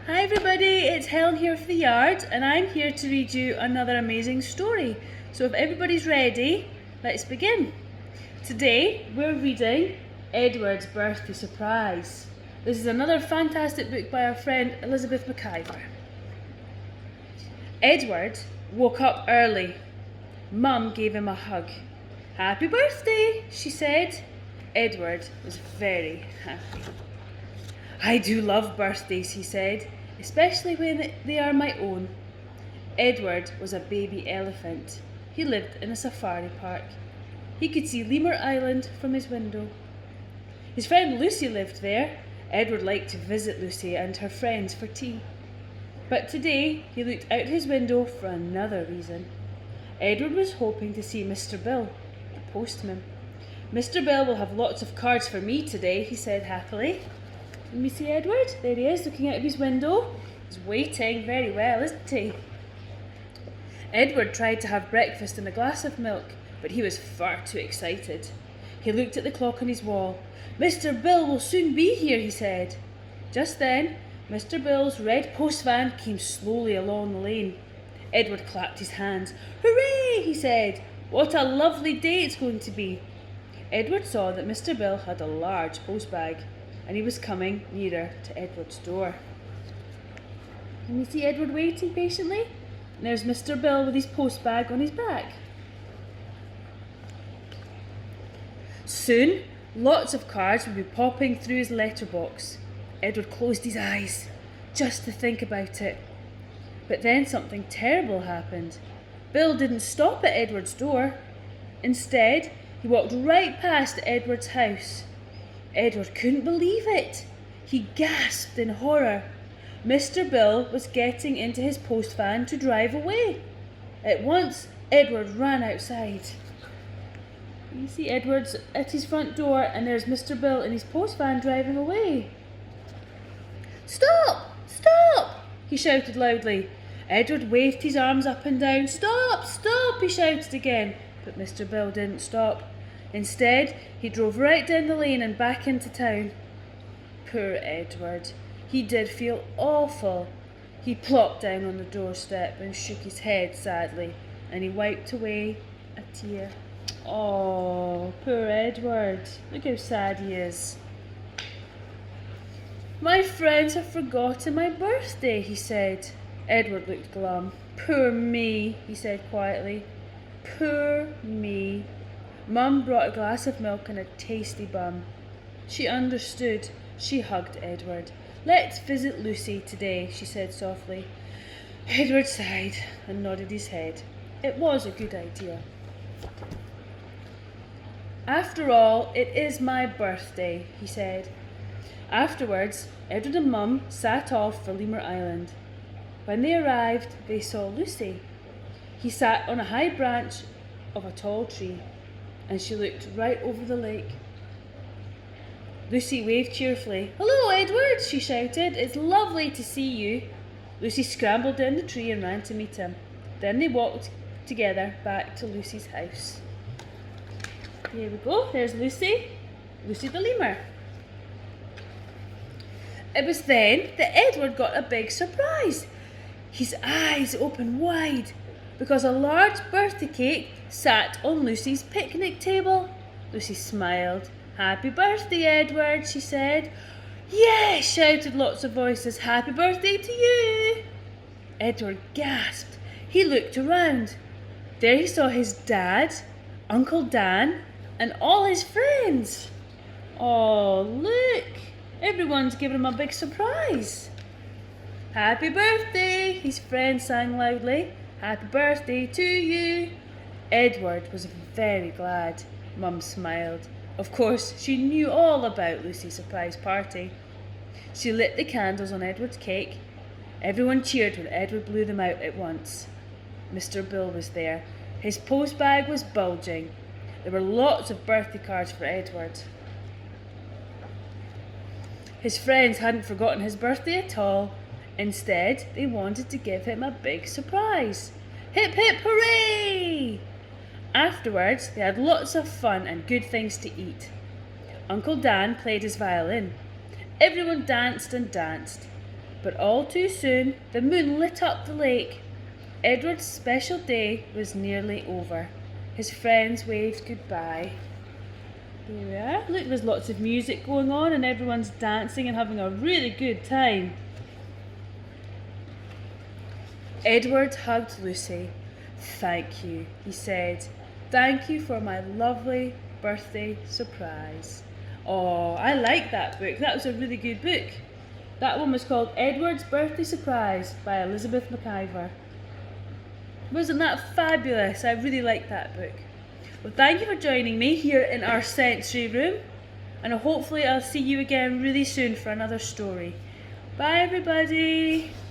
Hi everybody, it's Helen here for the yard and I'm here to read you another amazing story. So if everybody's ready, let's begin. Today we're reading Edward's Birthday Surprise. This is another fantastic book by our friend Elizabeth McIvor. Edward woke up early. Mum gave him a hug. "Happy birthday," she said. Edward was very happy. "I do love birthdays," he said, "especially when they are my own." Edward was a baby elephant. He lived in a safari park. He could see Lemur Island from his window. His friend Lucy lived there. Edward liked to visit Lucy and her friends for tea. But today he looked out his window for another reason. Edward was hoping to see Mr. Bill, the postman. "Mr. Bill will have lots of cards for me today," he said happily. Let me see Edward. There he is, looking out of his window. He's waiting very well, isn't he? Edward tried to have breakfast and a glass of milk, but he was far too excited. He looked at the clock on his wall. "Mr. Bill will soon be here," he said. Just then, Mr. Bill's red post van came slowly along the lane. Edward clapped his hands. "Hooray!" he said. "What a lovely day it's going to be." Edward saw that Mr. Bill had a large post bag, and he was coming nearer to Edward's door. Can you see Edward waiting patiently? And there's Mr. Bill with his post bag on his back. Soon, lots of cards would be popping through his letterbox. Edward closed his eyes, just to think about it. But then something terrible happened. Bill didn't stop at Edward's door. Instead, he walked right past Edward's house. Edward couldn't believe it. He gasped in horror. Mr. Bill was getting into his post van to drive away. At once, Edward ran outside. You see Edward's at his front door and there's Mr. Bill in his post van driving away. "Stop! Stop!" he shouted loudly. Edward waved his arms up and down. "Stop! Stop!" he shouted again. But Mr. Bill didn't stop. Instead, he drove right down the lane and back into town. Poor Edward. He did feel awful. He plopped down on the doorstep and shook his head sadly, and he wiped away a tear. Oh, poor Edward. Look how sad he is. "My friends have forgotten my birthday," he said. Edward looked glum. "Poor me," he said quietly. "Poor me." Mum brought a glass of milk and a tasty bun. She understood. She hugged Edward. "Let's visit Lucy today," she said softly. Edward sighed and nodded his head. It was a good idea. "After all, it is my birthday," he said. Afterwards, Edward and Mum sat off for Lemur Island. When they arrived, they saw Lucy. He sat on a high branch of a tall tree, and she looked right over the lake. Lucy waved cheerfully. "Hello, Edward," she shouted. "It's lovely to see you." Lucy scrambled down the tree and ran to meet him. Then they walked together back to Lucy's house. Here we go. There's Lucy. Lucy the lemur. It was then that Edward got a big surprise. His eyes opened wide because a large birthday cake sat on Lucy's picnic table. Lucy smiled. "Happy birthday, Edward," she said. "Yes," shouted lots of voices. "Happy birthday to you." Edward gasped. He looked around. There he saw his dad, Uncle Dan, and all his friends. Oh, look! Everyone's given him a big surprise. "Happy birthday," his friends sang loudly. "Happy birthday to you." Edward was very glad. Mum smiled. Of course, she knew all about Lucy's surprise party. She lit the candles on Edward's cake. Everyone cheered when Edward blew them out at once. Mr. Bill was there. His post bag was bulging. There were lots of birthday cards for Edward. His friends hadn't forgotten his birthday at all. Instead, they wanted to give him a big surprise. Hip hip hooray! Afterwards, they had lots of fun and good things to eat. Uncle Dan played his violin. Everyone danced and danced. But all too soon, the moon lit up the lake. Edward's special day was nearly over. His friends waved goodbye. There we are. Look, there's lots of music going on and everyone's dancing and having a really good time. Edward hugged Lucy. "Thank you," he said. "Thank you for my lovely birthday surprise." Oh, I like that book. That was a really good book. That one was called Edward's Birthday Surprise by Elizabeth McIvor. Wasn't that fabulous? I really liked that book. Well, thank you for joining me here in our sensory room, and hopefully I'll see you again really soon for another story. Bye everybody!